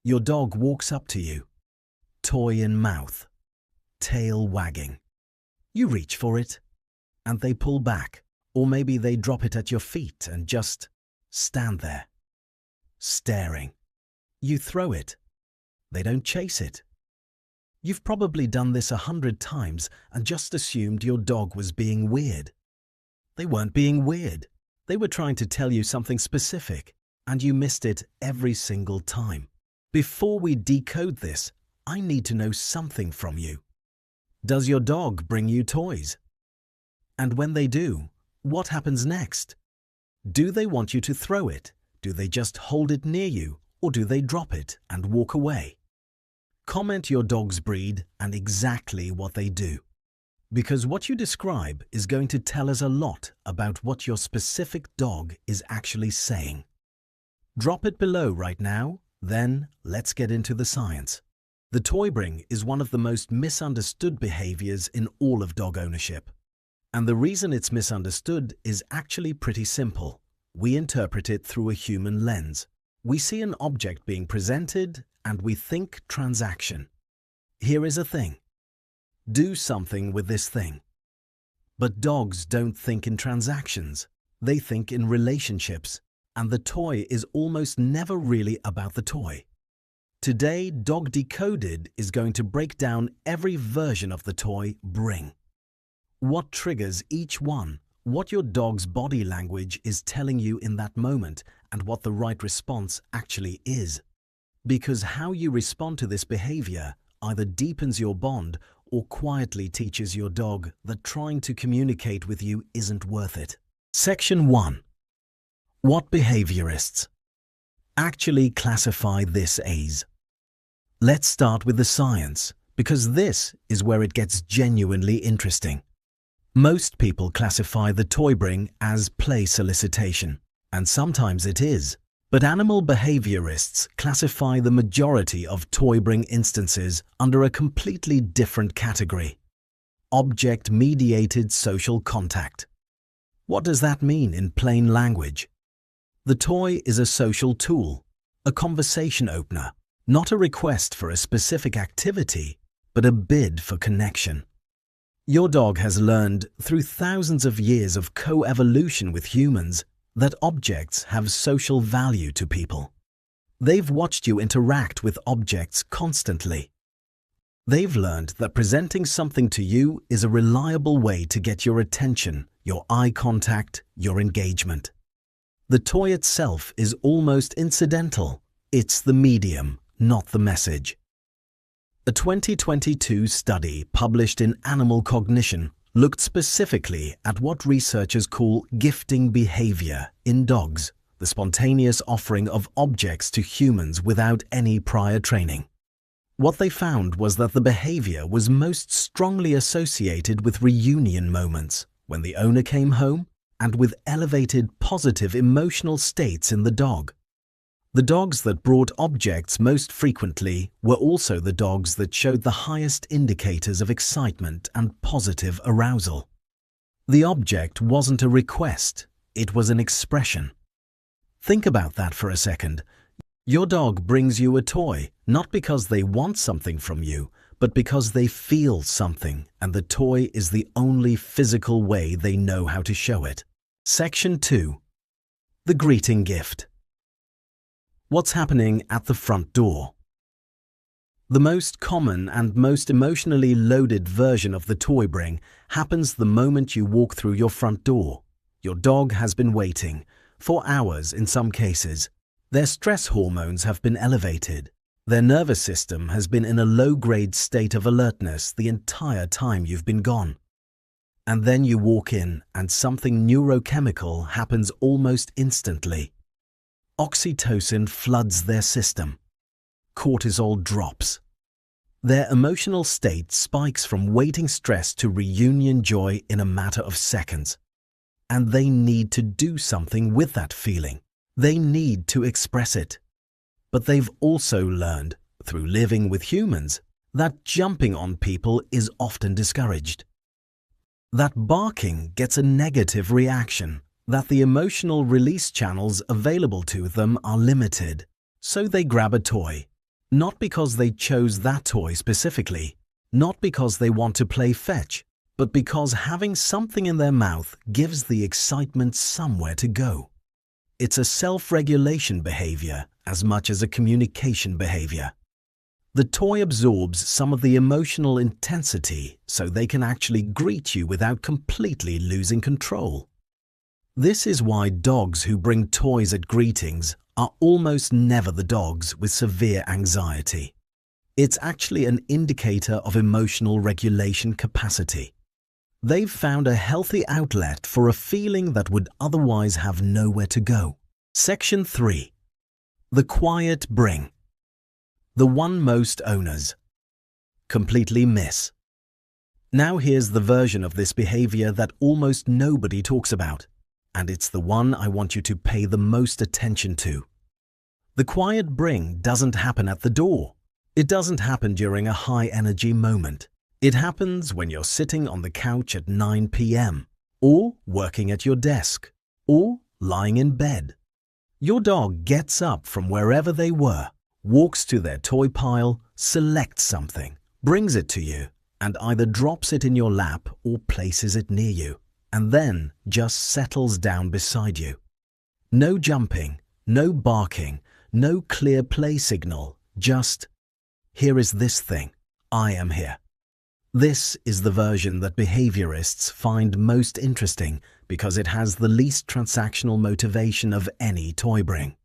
Your dog walks up to you, toy in mouth, tail wagging. You reach for it, and they pull back, or maybe they drop it at your feet and just stand there, staring. You throw it. They don't chase it. You've probably done this 100 times and just assumed your dog was being weird. They weren't being weird. They were trying to tell you something specific, and you missed it every single time. Before we decode this, I need to know something from you. Does your dog bring you toys? And when they do, what happens next? Do they want you to throw it? Do they just hold it near you, or do they drop it and walk away? Comment your dog's breed and exactly what they do, because what you describe is going to tell us a lot about what your specific dog is actually saying. Drop it below right now, then let's get into the science. The toy bring is one of the most misunderstood behaviors in all of dog ownership. And the reason it's misunderstood is actually pretty simple. We interpret it through a human lens. We see an object being presented and we think transaction. Here is a thing. Do something with this thing. But dogs don't think in transactions. They think in relationships, and the toy is almost never really about the toy. Today, Dog Decoded is going to break down every version of the toy bring. What triggers each one, what your dog's body language is telling you in that moment, and what the right response actually is. Because how you respond to this behavior either deepens your bond or quietly teaches your dog that trying to communicate with you isn't worth it. Section 1. What behaviorists actually classify this as. Let's start with the science, because this is where it gets genuinely interesting. Most people classify the toy bring as play solicitation, and sometimes it is. But animal behaviorists classify the majority of toy bring instances under a completely different category: object-mediated social contact. What does that mean in plain language? The toy is a social tool, a conversation opener, not a request for a specific activity, but a bid for connection. Your dog has learned through thousands of years of co-evolution with humans that objects have social value to people. They've watched you interact with objects constantly. They've learned that presenting something to you is a reliable way to get your attention, your eye contact, your engagement. The toy itself is almost incidental. It's the medium, not the message. A 2022 study published in Animal Cognition looked specifically at what researchers call gifting behavior in dogs, the spontaneous offering of objects to humans without any prior training. What they found was that the behavior was most strongly associated with reunion moments, when the owner came home, and with elevated positive emotional states in the dog. The dogs that brought objects most frequently were also the dogs that showed the highest indicators of excitement and positive arousal. The object wasn't a request, it was an expression. Think about that for a second. Your dog brings you a toy, not because they want something from you, but because they feel something, and the toy is the only physical way they know how to show it. Section 2. The greeting gift. What's happening at the front door? The most common and most emotionally loaded version of the toy bring happens the moment you walk through your front door. Your dog has been waiting, for hours in some cases. Their stress hormones have been elevated. Their nervous system has been in a low-grade state of alertness the entire time you've been gone. And then you walk in and something neurochemical happens almost instantly. Oxytocin floods their system. Cortisol drops. Their emotional state spikes from waiting stress to reunion joy in a matter of seconds. And they need to do something with that feeling. They need to express it. But they've also learned, through living with humans, that jumping on people is often discouraged. That barking gets a negative reaction, that the emotional release channels available to them are limited, so they grab a toy, Not because they chose that toy specifically, not because they want to play fetch, but because having something in their mouth gives the excitement somewhere to go. It's a self-regulation behavior as much as a communication behavior. The toy absorbs some of the emotional intensity so they can actually greet you without completely losing control. This is why dogs who bring toys at greetings are almost never the dogs with severe anxiety. It's actually an indicator of emotional regulation capacity. They've found a healthy outlet for a feeling that would otherwise have nowhere to go. Section 3. The quiet bring. The one most owners completely miss. Now here's the version of this behavior that almost nobody talks about, and it's the one I want you to pay the most attention to. The quiet bring doesn't happen at the door. It doesn't happen during a high-energy moment. It happens when you're sitting on the couch at 9 p.m., or working at your desk, or lying in bed. Your dog gets up from wherever they were, walks to their toy pile, selects something, brings it to you, and either drops it in your lap or places it near you, and then just settles down beside you. No jumping, no barking, no clear play signal, just, here is this thing, I am here. This is the version that behaviorists find most interesting because it has the least transactional motivation of any toy bring.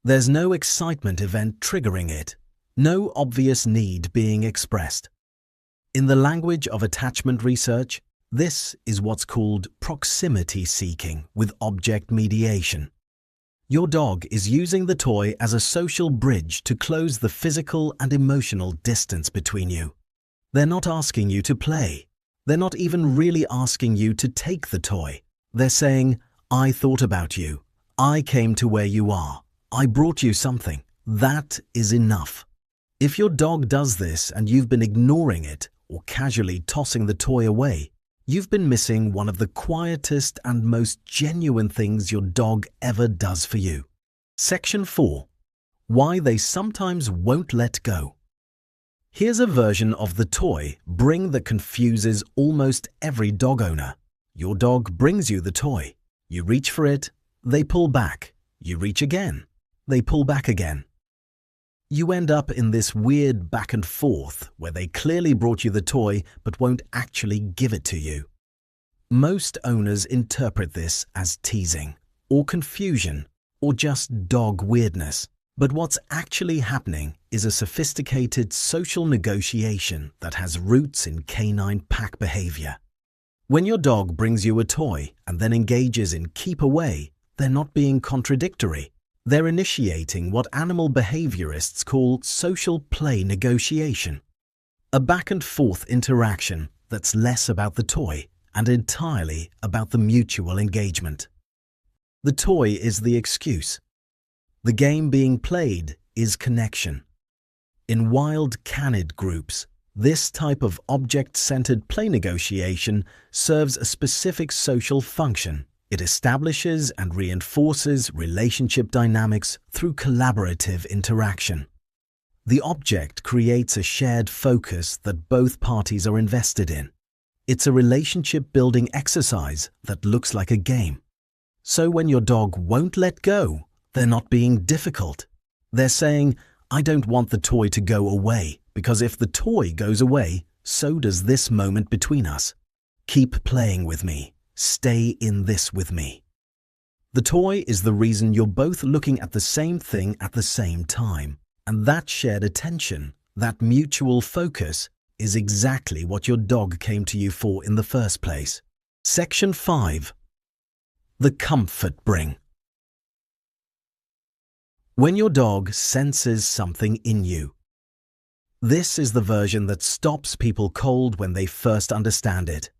There's no excitement event triggering it, no obvious need being expressed. In the language of attachment research, this is what's called proximity seeking with object mediation. Your dog is using the toy as a social bridge to close the physical and emotional distance between you. They're not asking you to play. They're not even really asking you to take the toy. They're saying, I thought about you. I came to where you are. I brought you something. That is enough. If your dog does this and you've been ignoring it or casually tossing the toy away, you've been missing one of the quietest and most genuine things your dog ever does for you. Section 4. Why they sometimes won't let go. Here's a version of the toy bring that confuses almost every dog owner. Your dog brings you the toy. You reach for it, they pull back. You reach again, they pull back again. You end up in this weird back and forth where they clearly brought you the toy but won't actually give it to you. Most owners interpret this as teasing, or confusion, or just dog weirdness. But what's actually happening is a sophisticated social negotiation that has roots in canine pack behavior. When your dog brings you a toy and then engages in keep away, they're not being contradictory. They're initiating what animal behaviorists call social play negotiation. A back and forth interaction that's less about the toy and entirely about the mutual engagement. The toy is the excuse. The game being played is connection. In wild canid groups, this type of object-centered play negotiation serves a specific social function. It establishes and reinforces relationship dynamics through collaborative interaction. The object creates a shared focus that both parties are invested in. It's a relationship-building exercise that looks like a game. So when your dog won't let go, they're not being difficult. They're saying, I don't want the toy to go away, because if the toy goes away, so does this moment between us. Keep playing with me. Stay in this with me. The toy is the reason you're both looking at the same thing at the same time. And that shared attention, that mutual focus, is exactly what your dog came to you for in the first place. Section 5. The comfort bring. When your dog senses something in you. This is the version that stops people cold when they first understand it.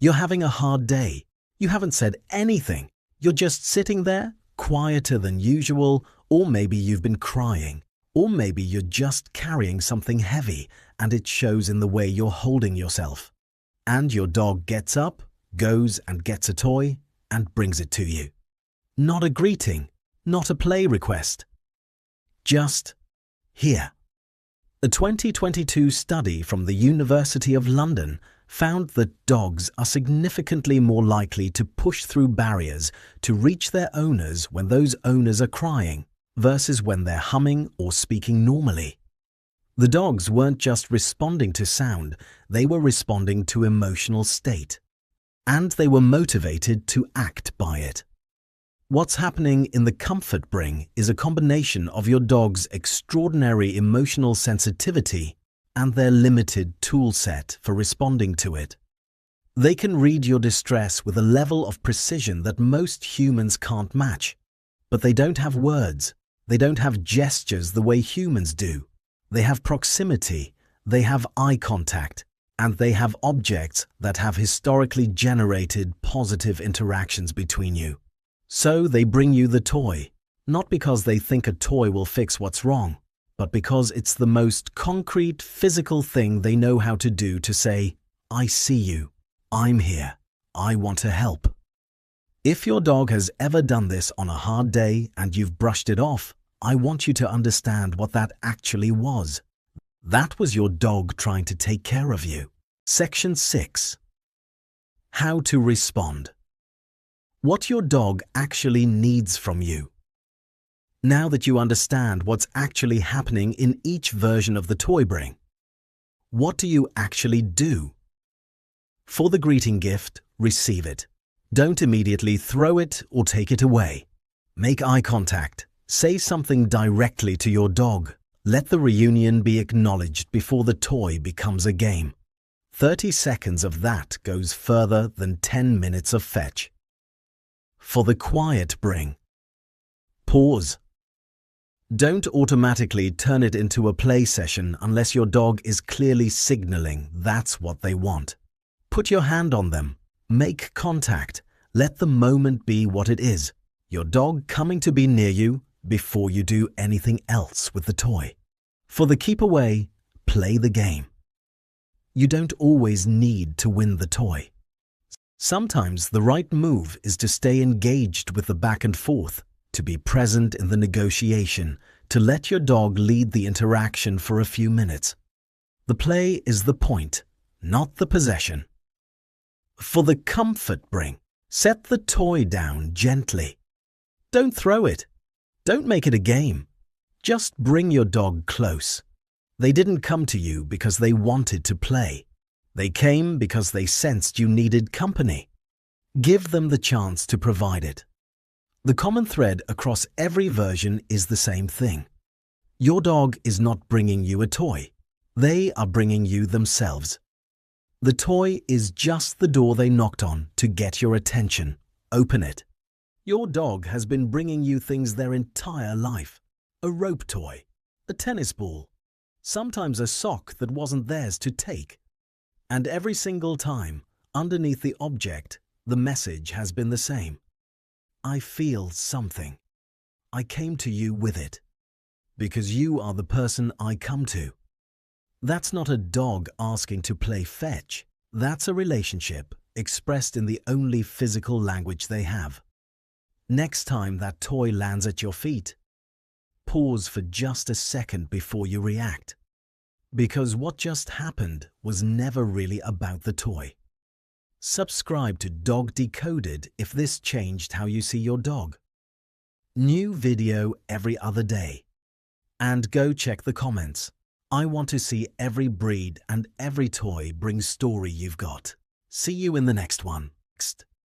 You're having a hard day. You haven't said anything. You're just sitting there, quieter than usual, or maybe you've been crying, or maybe you're just carrying something heavy and it shows in the way you're holding yourself. And your dog gets up, goes and gets a toy, and brings it to you. Not a greeting, not a play request. Just here. A 2022 study from the University of London found that dogs are significantly more likely to push through barriers to reach their owners when those owners are crying versus when they're humming or speaking normally. The dogs weren't just responding to sound, they were responding to emotional state. And they were motivated to act by it. What's happening in the comfort bring is a combination of your dog's extraordinary emotional sensitivity and their limited tool set for responding to it. They can read your distress with a level of precision that most humans can't match. But they don't have words, they don't have gestures the way humans do. They have proximity, they have eye contact, and they have objects that have historically generated positive interactions between you. So they bring you the toy, not because they think a toy will fix what's wrong, but because it's the most concrete physical thing they know how to do to say, I see you, I'm here, I want to help. If your dog has ever done this on a hard day and you've brushed it off, I want you to understand what that actually was. That was your dog trying to take care of you. Section 6. How to respond. What your dog actually needs from you. Now that you understand what's actually happening in each version of the toy bring, what do you actually do? For the greeting gift, receive it. Don't immediately throw it or take it away. Make eye contact. Say something directly to your dog. Let the reunion be acknowledged before the toy becomes a game. 30 seconds of that goes further than 10 minutes of fetch. For the quiet bring. Pause. Don't automatically turn it into a play session unless your dog is clearly signaling that's what they want. Put your hand on them. Make contact. Let the moment be what it is. Your dog coming to be near you before you do anything else with the toy. For the keep away, play the game. You don't always need to win the toy. Sometimes the right move is to stay engaged with the back and forth, to be present in the negotiation, to let your dog lead the interaction for a few minutes. The play is the point, not the possession. For the comfort bring, set the toy down gently. Don't throw it. Don't make it a game. Just bring your dog close. They didn't come to you because they wanted to play. They came because they sensed you needed company. Give them the chance to provide it. The common thread across every version is the same thing. Your dog is not bringing you a toy. They are bringing you themselves. The toy is just the door they knocked on to get your attention. Open it. Your dog has been bringing you things their entire life. A rope toy, a tennis ball, sometimes a sock that wasn't theirs to take. And every single time, underneath the object, the message has been the same. I feel something. I came to you with it. Because you are the person I come to. That's not a dog asking to play fetch. That's a relationship expressed in the only physical language they have. Next time that toy lands at your feet, pause for just a second before you react. Because what just happened was never really about the toy. Subscribe to Dog Decoded if this changed how you see your dog. New video every other day. And go check the comments. I want to see every breed and every toy bring story you've got. See you in the next one.